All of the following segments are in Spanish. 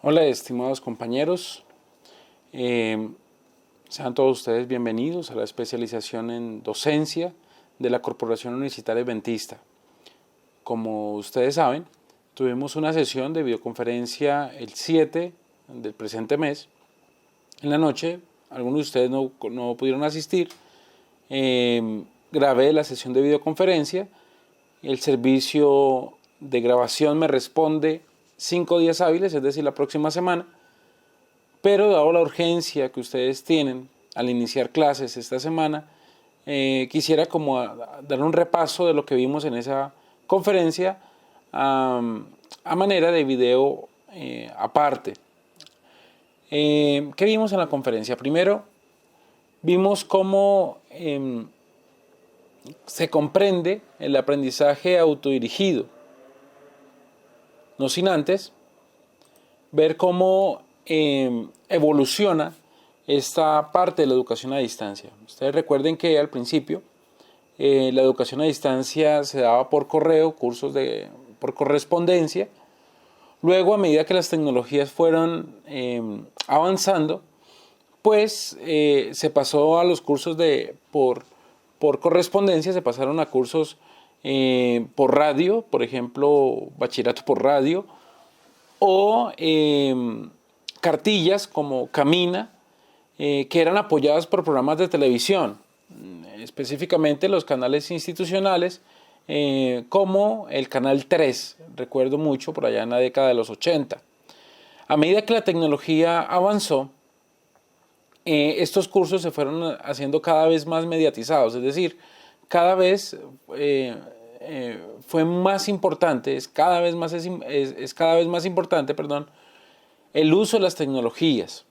Hola, estimados compañeros. Sean todos ustedes bienvenidos a la especialización en docencia de la Corporación Universitaria Adventista. Como ustedes saben, tuvimos una sesión de videoconferencia el 7 del presente mes. En la noche, algunos de ustedes no pudieron asistir. Grabé la sesión de videoconferencia. El servicio de grabación me responde 5 días hábiles, es decir, la próxima semana. Pero dado la urgencia que ustedes tienen al iniciar clases esta semana, quisiera como dar un repaso de lo que vimos en esa conferencia a manera de video aparte. ¿Qué vimos en la conferencia? Primero, vimos cómo se comprende el aprendizaje autodirigido, no sin antes ver cómo evoluciona esta parte de la educación a distancia. Ustedes recuerden que al principio la educación a distancia se daba por correo, cursos por correspondencia. Luego, a medida que las tecnologías fueron avanzando, pues se pasó a los cursos por correspondencia, se pasaron a cursos por radio, por ejemplo, bachillerato por radio, o cartillas como Camina, que eran apoyadas por programas de televisión, específicamente los canales institucionales, como el Canal 3, recuerdo mucho, por allá en la década de los 80. A medida que la tecnología avanzó, estos cursos se fueron haciendo cada vez más mediatizados, es decir, cada vez fue más importante, es cada vez más importante, el uso de las tecnologías.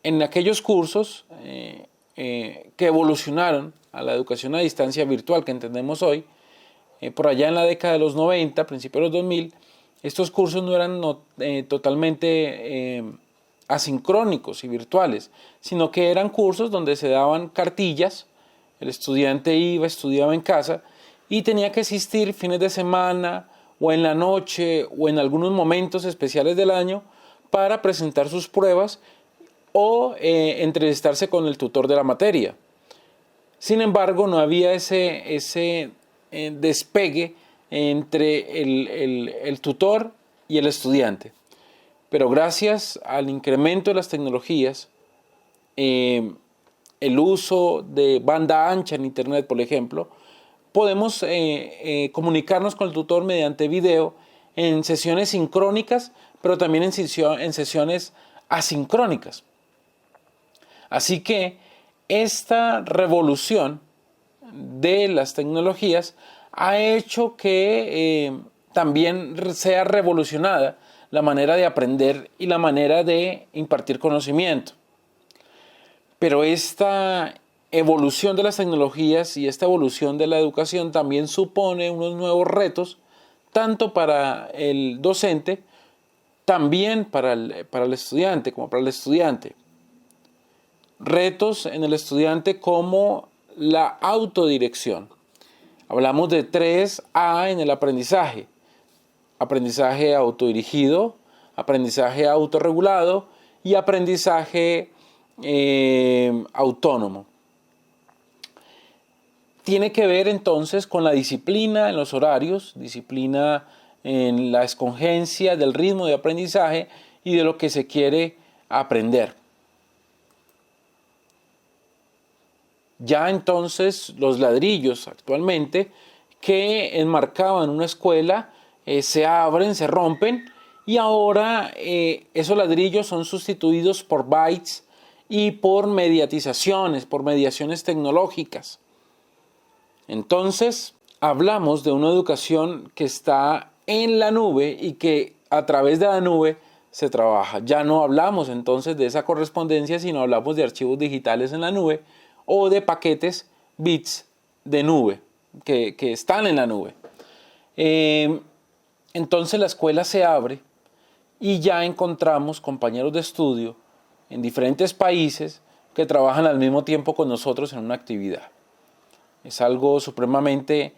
En aquellos cursos que evolucionaron a la educación a distancia virtual que entendemos hoy, por allá en la década de los 90, principios de los 2000, estos cursos no eran totalmente asincrónicos y virtuales, sino que eran cursos donde se daban cartillas. El estudiante iba, estudiaba en casa y tenía que asistir fines de semana o en la noche o en algunos momentos especiales del año para presentar sus pruebas o entrevistarse con el tutor de la materia. Sin embargo, no había ese despegue entre el tutor y el estudiante. Pero gracias al incremento de las tecnologías, el uso de banda ancha en Internet, por ejemplo, podemos comunicarnos con el tutor mediante video en sesiones sincrónicas, pero también en sesiones asincrónicas. Así que esta revolución de las tecnologías ha hecho que también sea revolucionada la manera de aprender y la manera de impartir conocimiento. Pero esta evolución de las tecnologías y esta evolución de la educación también supone unos nuevos retos, tanto para el docente, también para el estudiante, como para el estudiante. Retos en el estudiante como la autodirección. Hablamos de 3A en el aprendizaje. Aprendizaje autodirigido, aprendizaje autorregulado y aprendizaje autónomo. Tiene que ver entonces con la disciplina en los horarios, disciplina en la escogencia del ritmo de aprendizaje y de lo que se quiere aprender. Ya entonces los ladrillos actualmente que enmarcaban una escuela se abren, se rompen y ahora esos ladrillos son sustituidos por bytes y por mediatizaciones, por mediaciones tecnológicas. Entonces hablamos de una educación que está en la nube y que a través de la nube se trabaja. Ya no hablamos entonces de esa correspondencia, sino hablamos de archivos digitales en la nube o de paquetes bits de nube que están en la nube. Entonces la escuela se abre y ya encontramos compañeros de estudio en diferentes países que trabajan al mismo tiempo con nosotros en una actividad. Es algo supremamente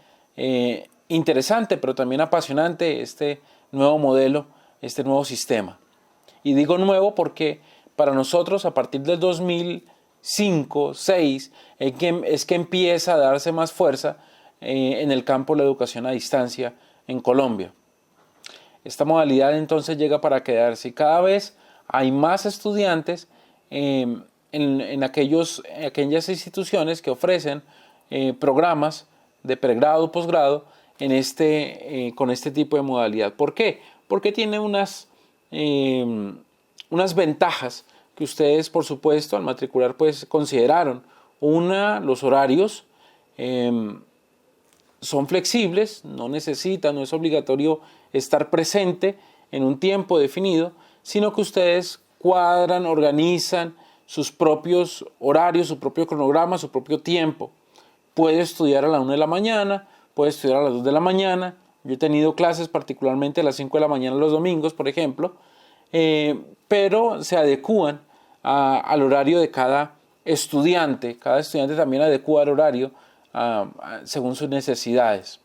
interesante, pero también apasionante este nuevo modelo este nuevo sistema. Y digo nuevo porque para nosotros a partir del 2005-2006 es que empieza a darse más fuerza en el campo de la educación a distancia en Colombia. Esta modalidad entonces llega para quedarse y cada vez hay más estudiantes en aquellas instituciones que ofrecen programas de pregrado, posgrado con este tipo de modalidad. ¿Por qué? Porque tiene unas ventajas que ustedes, por supuesto, al matricular pues consideraron. Una, los horarios son flexibles, no es obligatorio estar presente en un tiempo definido, sino que ustedes cuadran, organizan sus propios horarios, su propio cronograma, su propio tiempo. Puede estudiar a la 1 de la mañana, puede estudiar a las 2 de la mañana. Yo he tenido clases particularmente a las 5 de la mañana los domingos, por ejemplo, pero se adecúan al horario de cada estudiante. Cada estudiante también adecúa el horario según sus necesidades.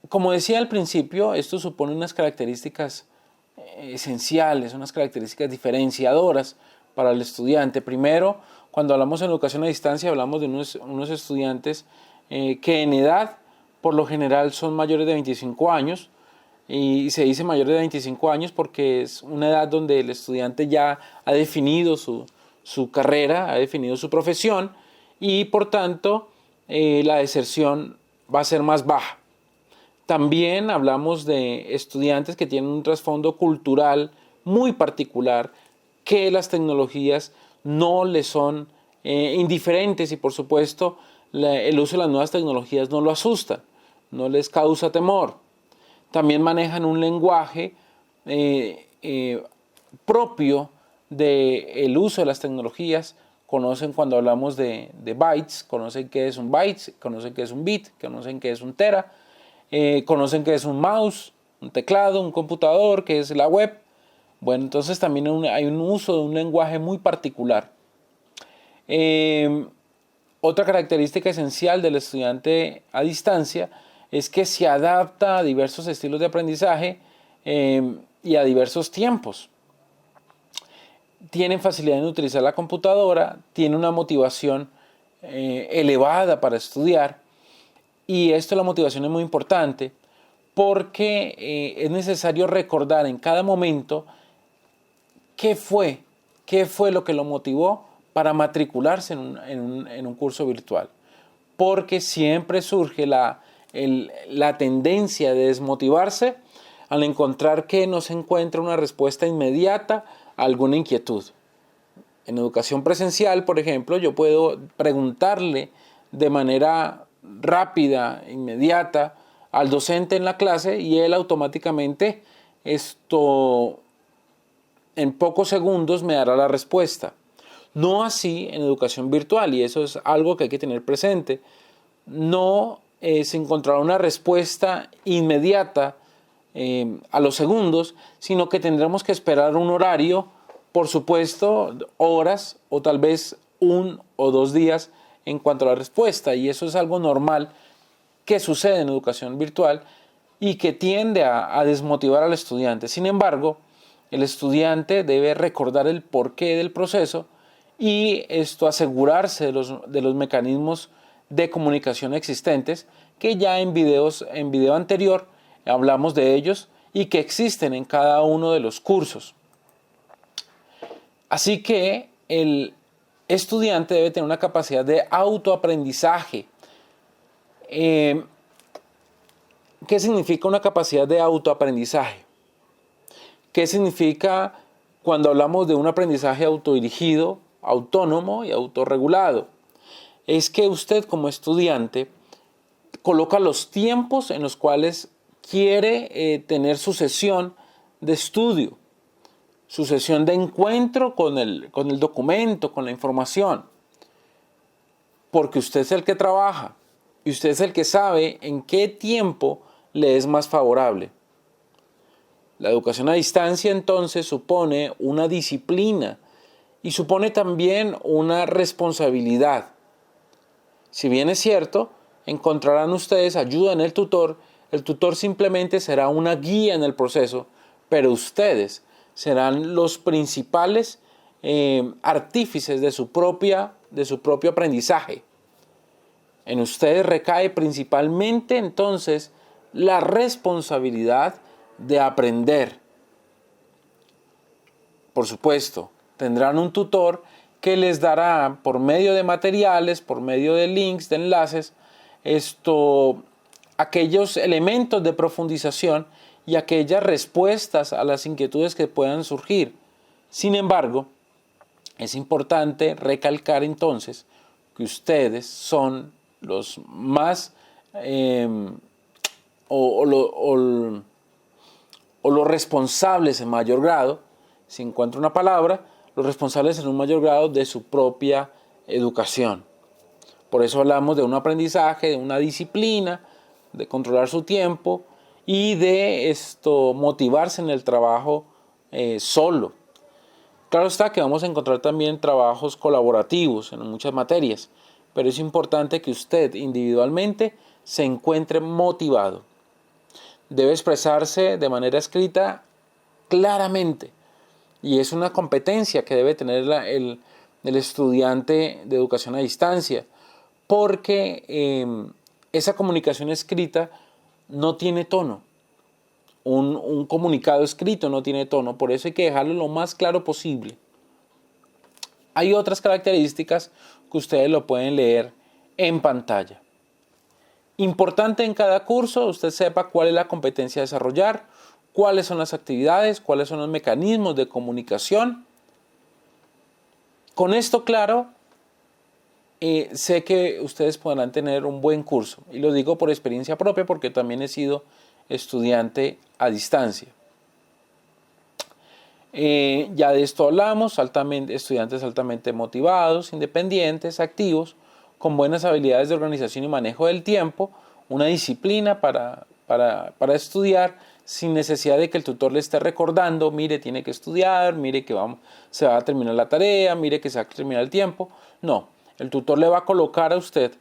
Como decía al principio, esto supone unas características esenciales, unas características diferenciadoras para el estudiante. Primero, cuando hablamos en educación a distancia, hablamos de unos estudiantes que en edad, por lo general, son mayores de 25 años, y se dice mayores de 25 años porque es una edad donde el estudiante ya ha definido su carrera, ha definido su profesión, y por tanto la deserción va a ser más baja. También hablamos de estudiantes que tienen un trasfondo cultural muy particular, que las tecnologías no les son indiferentes y por supuesto el uso de las nuevas tecnologías no lo asusta, no les causa temor. También manejan un lenguaje propio del uso de las tecnologías. Conocen cuando hablamos de bytes, conocen qué es un byte, conocen qué es un bit, conocen qué es un tera, conocen qué es un mouse, un teclado, un computador, qué es la web. Bueno, entonces también hay un uso de un lenguaje muy particular. Otra característica esencial del estudiante a distancia es que se adapta a diversos estilos de aprendizaje y a diversos tiempos. Tienen facilidad en utilizar la computadora, tienen una motivación elevada para estudiar, y la motivación es muy importante porque es necesario recordar en cada momento qué fue lo que lo motivó para matricularse en un curso virtual, porque siempre surge la tendencia de desmotivarse al encontrar que no se encuentra una respuesta inmediata a alguna inquietud. En educación presencial, por ejemplo, yo puedo preguntarle de manera rápida, inmediata, al docente en la clase y él automáticamente en pocos segundos me dará la respuesta. No así en educación virtual, y eso es algo que hay que tener presente. No se encontrará una respuesta inmediata a los segundos, sino que tendremos que esperar un horario, por supuesto, horas o tal vez 1 o 2 días en cuanto a la respuesta, y eso es algo normal que sucede en educación virtual y que tiende a desmotivar al estudiante. Sin embargo, el estudiante debe recordar el porqué del proceso y asegurarse de los mecanismos de comunicación existentes, que ya en video anterior hablamos de ellos y que existen en cada uno de los cursos. Así que el estudiante debe tener una capacidad de autoaprendizaje. ¿Qué significa una capacidad de autoaprendizaje? ¿Qué significa cuando hablamos de un aprendizaje autodirigido, autónomo y autorregulado? Es que usted como estudiante coloca los tiempos en los cuales quiere tener su sesión de estudio, su sesión de encuentro con el documento, con la información, porque usted es el que trabaja y usted es el que sabe en qué tiempo le es más favorable. La educación a distancia entonces supone una disciplina y supone también una responsabilidad. Si bien es cierto, encontrarán ustedes ayuda en el tutor, El tutor simplemente será una guía en el proceso, pero ustedes serán los principales artífices de su propio aprendizaje. En ustedes recae principalmente entonces la responsabilidad de aprender. Por supuesto, tendrán un tutor que les dará por medio de materiales, por medio de links, de enlaces, aquellos elementos de profundización y aquellas respuestas a las inquietudes que puedan surgir. Sin embargo, es importante recalcar entonces que ustedes son los más los responsables en mayor grado, si encuentro una palabra, los responsables en un mayor grado de su propia educación. Por eso hablamos de un aprendizaje, de una disciplina, de controlar su tiempo y de motivarse en el trabajo solo. Claro está que vamos a encontrar también trabajos colaborativos en muchas materias, pero es importante que usted individualmente se encuentre motivado. Debe expresarse de manera escrita claramente y es una competencia que debe tener el estudiante de educación a distancia, porque esa comunicación escrita no tiene tono. Un comunicado escrito no tiene tono, por eso hay que dejarlo lo más claro posible. Hay otras características que ustedes lo pueden leer en pantalla. Importante en cada curso, usted sepa cuál es la competencia a desarrollar, cuáles son las actividades, cuáles son los mecanismos de comunicación. Con esto claro, sé que ustedes podrán tener un buen curso. Y lo digo por experiencia propia porque también he sido estudiante a distancia. Ya de esto hablamos, estudiantes altamente motivados, independientes, activos, con buenas habilidades de organización y manejo del tiempo, una disciplina para estudiar sin necesidad de que el tutor le esté recordando, mire, tiene que estudiar, mire que se va a terminar la tarea, mire que se va a terminar el tiempo. No, el tutor le va a colocar a usted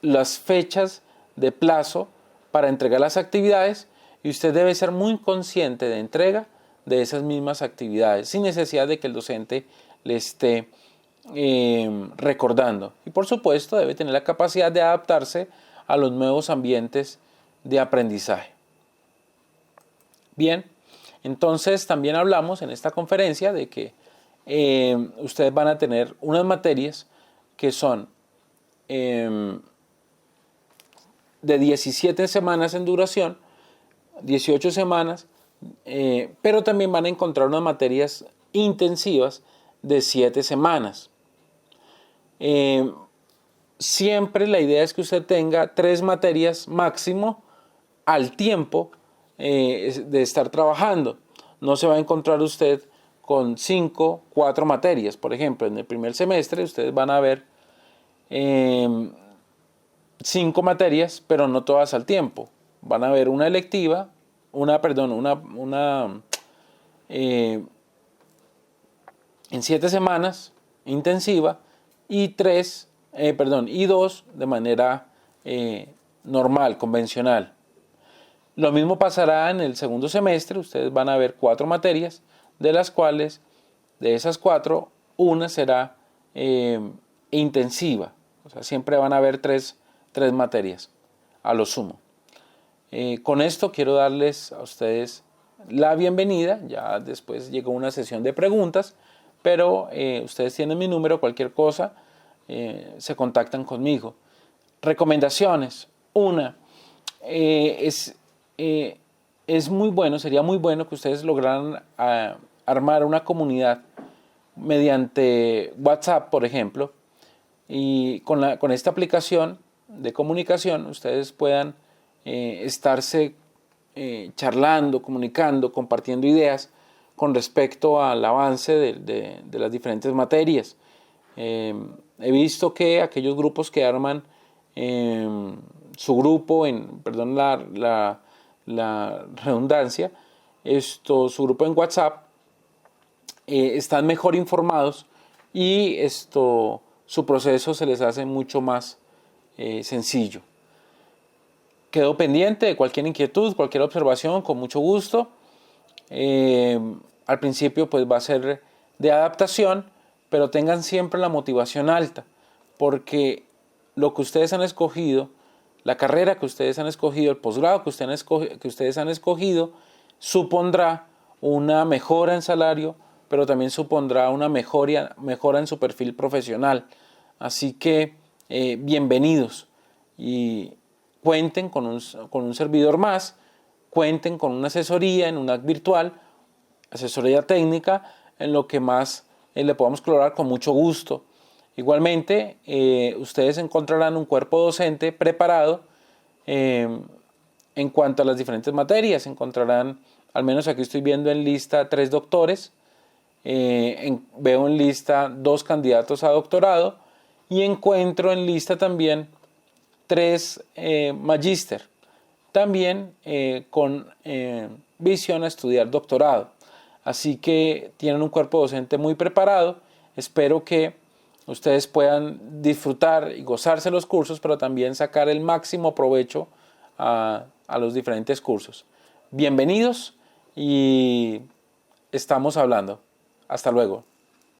las fechas de plazo para entregar las actividades y usted debe ser muy consciente de entrega de esas mismas actividades sin necesidad de que el docente le esté recordando. Y por supuesto debe tener la capacidad de adaptarse a los nuevos ambientes de aprendizaje. Bien, entonces también hablamos en esta conferencia de que ustedes van a tener unas materias que son de 17 semanas en duración, 18 semanas, pero también van a encontrar unas materias intensivas de 7 semanas. Siempre la idea es que usted tenga 3 materias máximo al tiempo de estar trabajando. No se va a encontrar usted con 4 materias. Por ejemplo, en el primer semestre ustedes van a ver 5 materias, pero no todas al tiempo. Van a ver una electiva, en 7 semanas intensiva y 2 de manera normal, convencional. Lo mismo pasará en el segundo semestre. Ustedes van a ver 4 materias, de las cuales de esas 4, una será intensiva. O sea, siempre van a haber 3 materias a lo sumo. Con esto quiero darles a ustedes la bienvenida. Ya después llegó una sesión de preguntas, pero ustedes tienen mi número, cualquier cosa, se contactan conmigo. Recomendaciones. Una, es muy bueno, sería muy bueno que ustedes lograran armar una comunidad mediante WhatsApp, por ejemplo, y con esta aplicación de comunicación ustedes puedan estarse charlando, comunicando, compartiendo ideas con respecto al avance de las diferentes materias. He visto que aquellos grupos que arman su grupo, perdón la redundancia, su grupo en WhatsApp, están mejor informados y su proceso se les hace mucho más sencillo. quedo pendiente de cualquier inquietud, cualquier observación, con mucho gusto. Al principio pues va a ser de adaptación, pero tengan siempre la motivación alta, porque lo que ustedes han escogido, la carrera que ustedes han escogido, el posgrado que ustedes han escogido, supondrá una mejora en salario, pero también supondrá una mejora en su perfil profesional. Así que bienvenidos y cuenten con un servidor más, cuenten con una asesoría en una virtual, asesoría técnica, en lo que más le podamos colaborar con mucho gusto. Igualmente, ustedes encontrarán un cuerpo docente preparado en cuanto a las diferentes materias. Encontrarán, al menos aquí estoy viendo en lista 3 doctores, veo en lista 2 candidatos a doctorado y encuentro en lista también 3 magíster, también con visión a estudiar doctorado. Así que tienen un cuerpo docente muy preparado. Espero que ustedes puedan disfrutar y gozarse los cursos, pero también sacar el máximo provecho a los diferentes cursos. Bienvenidos y estamos hablando. Hasta luego.